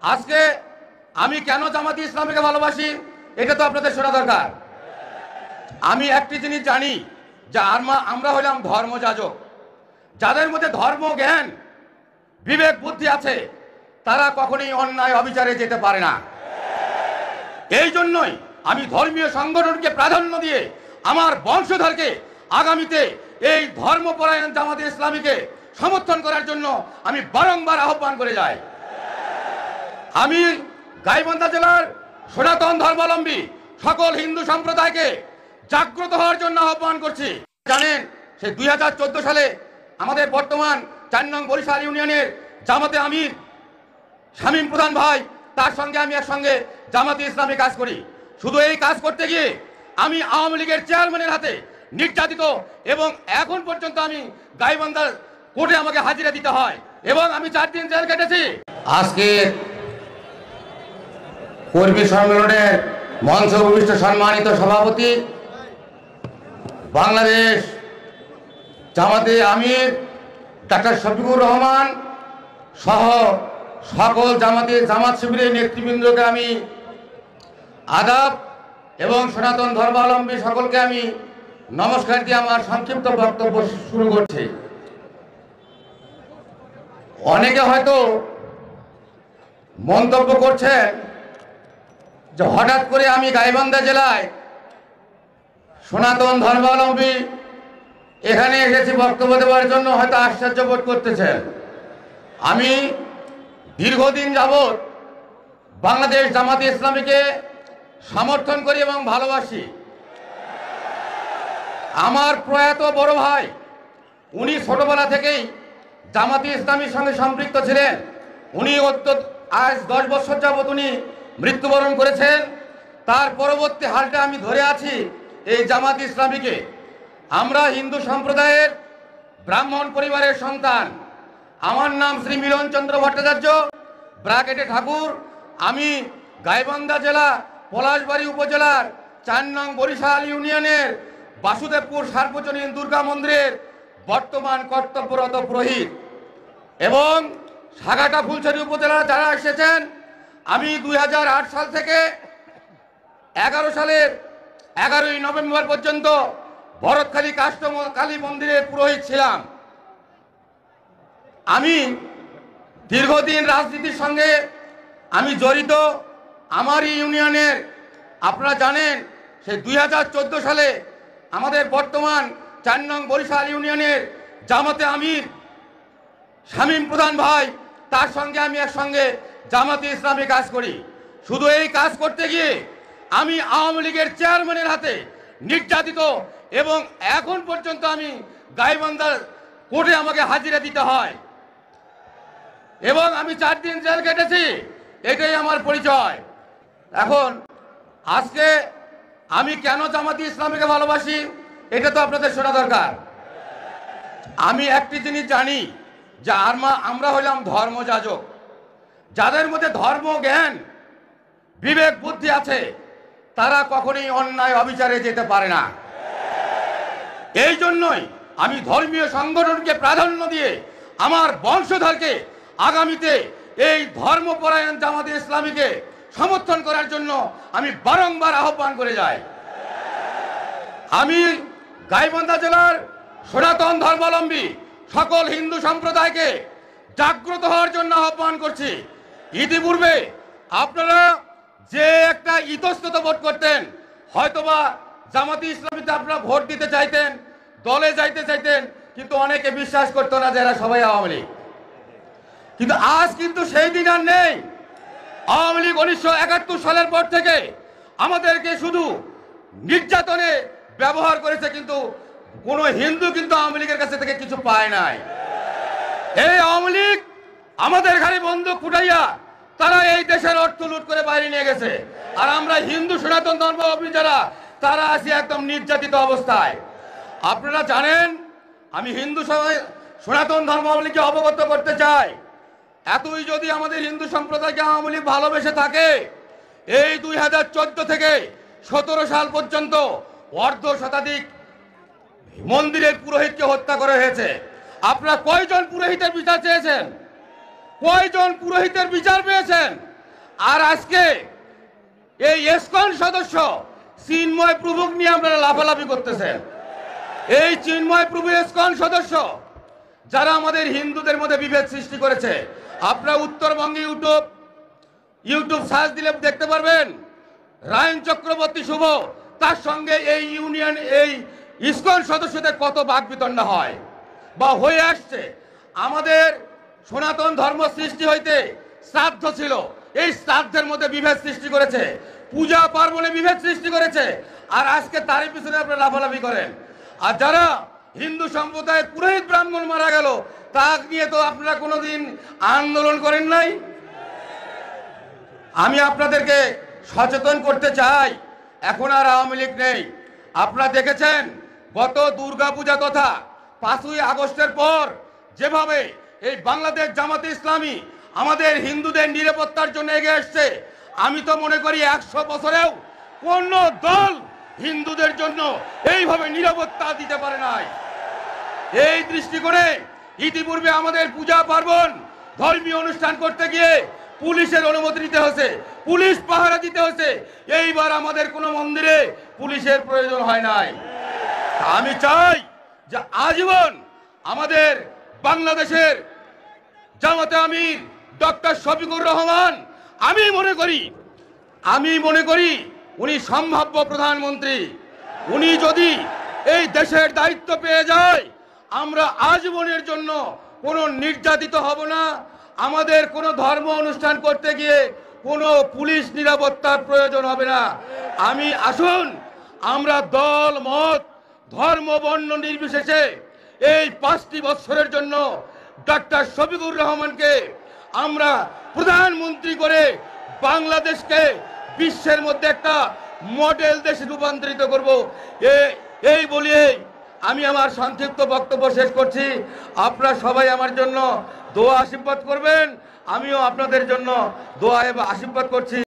আজকে আমি কেন জামাতে ইসলামীকে ভালোবাসি এটা তো আপনাদের শোনা দরকার। আমি একটি জিনিস জানি যে আমরা হলাম ধর্মযাজক। যাদের মধ্যে ধর্ম জ্ঞান বিবেক বুদ্ধি আছে তারা কখনোই অন্যায় অবিচারে যেতে পারে না। এই জন্যই আমি ধর্মীয় সংগঠনকে প্রাধান্য দিয়ে আমার বংশধরকে আগামীতে এই ধর্মপরায়ণ জামাতে ইসলামীকে সমর্থন করার জন্য আমি বারংবার আহ্বান করে যাই। আমি গাইবান্ধা জেলার সনাতন ধর্মাবলম্বী সকল হিন্দু সম্প্রদায়কে জাগ্রত হওয়ার জন্য আহ্বান করছি। জানেন সেই 2014 সালে আমাদের বর্তমান 4 নং বরিশাল ইউনিয়নের জামাতে আমির শামীম প্রধান ভাই, তার সঙ্গে আমি একসঙ্গে জামাতে ইসলামী কাজ করি। শুধু এই কাজ করতে গিয়ে আমি আওয়ামী লীগের চেয়ারম্যানের হাতে নির্যাতিত এবং এখন পর্যন্ত আমি গাইবান্ধা কোর্টে আমাকে হাজিরা দিতে হয় এবং আমি 4 দিন জেল কেটেছি। আজকে কর্মী সম্মেলনের মঞ্চ উপবিষ্ট সম্মানিত সভাপতি বাংলাদেশ জামাতে আমির ডাক্তার শফিকুর রহমান সহ সকল জামাত শিবিরের নেতৃবৃন্দকে আমি আদাব এবং সনাতন ধর্মাবলম্বী সকলকে আমি নমস্কার দিয়ে আমার সংক্ষিপ্ত বক্তব্য শুরু করছি। অনেকে হয়তো মন্তব্য করছেন যে হঠাৎ করে আমি গাইবান্ধা জেলায় সনাতন ধর্মাবলম্বী এখানে এসেছি বক্তব্য দেওয়ার জন্য, হয়তো আশ্চর্য বোধ করতেছেন। আমি দীর্ঘদিন যাবৎ বাংলাদেশ জামাতে ইসলামীকে সমর্থন করি এবং ভালোবাসি। আমার প্রয়াত বড় ভাই উনি ছোটবেলা থেকেই জামাতে ইসলামীর সঙ্গে সম্পৃক্ত ছিলেন। উনি আজ 10 বছর যাবৎ উনি মৃত্যুবরণ করেছেন। তার পরবর্তী হালটা আমি ধরে আছি এই জামাতে ইসলামীকে। আমরা হিন্দু সম্প্রদায়ের ব্রাহ্মণ পরিবারের সন্তান। আমার নাম শ্রী মিলন চন্দ্র ভট্টাচার্য, ব্রাকেটে ঠাকুর। আমি গাইবান্ধা জেলা পলাশবাড়ি উপজেলার 4 নং বরিশাল ইউনিয়নের বাসুদেবপুর সার্বজনীন দুর্গা মন্দিরের বর্তমান কর্তব্যরত পুরোহিত। এবং সাগাটা ফুলছড়ি উপজেলার যারা এসেছেন, আমি 2008 সাল থেকে 11 সালের 11ই নভেম্বর পর্যন্ত ভরতখালী কালী মন্দিরের পুরোহিত ছিলাম। আমি দীর্ঘদিন রাজনীতির সঙ্গে আমি জড়িত। আমারই ইউনিয়নের আপনারা জানেন সেই 2014 সালে আমাদের বর্তমান 4 নং বরিশাল ইউনিয়নের জামাতে আমির শামীম প্রধান ভাই, তার সঙ্গে আমি একসঙ্গে জামাতে ইসলামী কাজ করি। শুধু এই কাজ করতে গিয়ে আমি আওয়ামী লীগের চেয়ারম্যানের হাতে নির্যাতিত এবং এখন পর্যন্ত আমি গাইবান্ধা কোর্টে আমাকে হাজিরা দিতে হয় এবং আমি 4 দিন জেল কেটেছি। এটাই আমার পরিচয়। এখন আজকে আমি কেন জামাতে ইসলামীকে ভালোবাসি এটা তো আপনাদের শোনা দরকার। আমি একটি জিনিস জানি যে আমরা হলাম ধর্মযাজক। যাদের মধ্যে ধর্ম জ্ঞান বিবেক বুদ্ধি আছে তারা কখনোই অন্যায় অবিচারে যেতে পারে না। এই জন্যই আমি ধর্মীয় সংগঠনকে প্রাধান্য দিয়ে আমার বংশধরকে আগামীতে এই ধর্মপরায়ণ জামাতে ইসলামীকে সমর্থন করার জন্য আমি বারংবার আহ্বান করে যাই। আমি গাইবান্ধা জেলার সনাতন ধর্মাবলম্বী সকল হিন্দু সম্প্রদায়কে জাগ্রত হওয়ার জন্য আহ্বান করছি। ইতিপূর্বে আপনারা যে একটা ইতস্তত ভোট করতেন, হয়তোবা জামাতে ইসলামীতে আপনারা ভোট দিতে চাইতেন, দলে যাইতে চাইতেন, কিন্তু অনেকে বিশ্বাস করতো না যে এরা সবাই আওয়ামী লীগ। কিন্তু আজ কিন্তু সেই দিন আর নেই। আওয়ামী লীগ 1971 সালের পর থেকে আমাদেরকে শুধু নির্যাতনে ব্যবহার করেছে, কিন্তু কোনো হিন্দু কিন্তু আওয়ামী লীগের কাছে থেকে কিছু পায় নাই। এই আওয়ামী লীগ আমাদের ঘরে বন্দুক ফুটাইয়া তারা এই দেশের অর্থ লুট করে বাইরে নিয়ে গেছে। আর আমরা হিন্দু সনাতন ধর্মাবলম্বী যারা, তারা আছি একদম নির্যাতিত অবস্থায়। আপনারা জানেন, আমি হিন্দু সনাতন ধর্মাবলম্বীকে অবগত করতে চাই, এতই যদি আমাদের হিন্দু সম্প্রদায়কে আওয়ামী লীগ ভালোবেসে থাকে, এই 2014 থেকে 17 সাল পর্যন্ত অর্ধ শতাধিক মন্দিরের পুরোহিতকে হত্যা করা হয়েছে। আপনারা কয়জন পুরোহিতের বিচার চেয়েছেন? কয়জন পুরোহিতের বিচার পেয়েছেন? আর আজকে এই ইসকন সদস্য চিন্ময় প্রভুক নিয়ে আপনারা লাফালাফি করতেছেন। এই চিন্ময় প্রভু ইসকন সদস্য যারা আমাদের হিন্দুদের মধ্যে বিভেদ সৃষ্টি করেছে। আপনারা উত্তরবঙ্গে ইউটিউব সার্চ দিলে দেখতে পারবেন রায়ন চক্রবর্তী শুভ তার সঙ্গে এই ইসকন সদস্যদের কত বাকবিতণ্ডা হয় বা হয়ে আসছে। আমাদের সনাতন ধর্ম সৃষ্টি হইতে শ্রাদ্ধ ছিল, এই শ্রাদ্ধের মধ্যে বিভেদ সৃষ্টি করেছে, পূজা পার্বণে বিভেদ সৃষ্টি করেছে, আর আজকে তারই পিছনে আপনারা লাফালাফি করেন। আর যারা হিন্দু সম্প্রদায়ের পুরোহিত ব্রাহ্মণ মারা গেল তা নিয়ে তো আপনারা কোনোদিন আন্দোলন করেন নাই। আমি আপনাদেরকে সচেতন করতে চাই, এখন আর আওয়ামী লীগ নেই। আপনারা দেখেছেন গত দুর্গাপূজা তথা 5ই আগস্টের পর যেভাবে এই বাংলাদেশ জামাতে ইসলামী আমাদের হিন্দুদের নিরাপত্তার জন্য এগিয়ে এসছে, আমি তো মনে করি 100 বছরেও কোন দল হিন্দুদের জন্য এইভাবে নিরাপত্তা দিতে পারে নাই। এই দৃষ্টিকোণে ইতিপূর্বে আমাদের পূজা পার্বণ ধর্মীয় অনুষ্ঠান করতে গিয়ে পুলিশের অনুমতি নিতে হয়েছে, পুলিশ পাহারা দিতে হয়েছে। এইবার আমাদের কোনো মন্দিরে পুলিশের প্রয়োজন হয় নাই। আমি চাই যে আজীবন আমাদের বাংলাদেশের জামাতে আমির ডক্টর শফিকুর রহমান, আমি মনে করি উনি সম্ভাব্য প্রধানমন্ত্রী। উনি যদি এই দেশের দায়িত্ব পেয়ে যায়, আমরা আজীবনের জন্য কোনো নির্যাতিত হব না। আমাদের কোনো ধর্ম অনুষ্ঠান করতে গিয়ে কোনো পুলিশ নিরাপত্তার প্রয়োজন হবে না। আসুন আমরা দল মত ধর্ম বর্ণ নির্বিশেষে এই 5টি বছরের জন্য ডক্টর শফিকুর রহমানকে আমরা প্রধানমন্ত্রী করে বাংলাদেশকে বিশ্বের মধ্যে একটা মডেল দেশে রূপান্তরিত করব। এই বলিয়ে আমি আমার সংক্ষিপ্ত বক্তব্য শেষ করছি। আপনারা সবাই আমার জন্য দোয়া আশীর্বাদ করবেন, আমিও আপনাদের জন্য দোয়া এবং আশীর্বাদ করছি।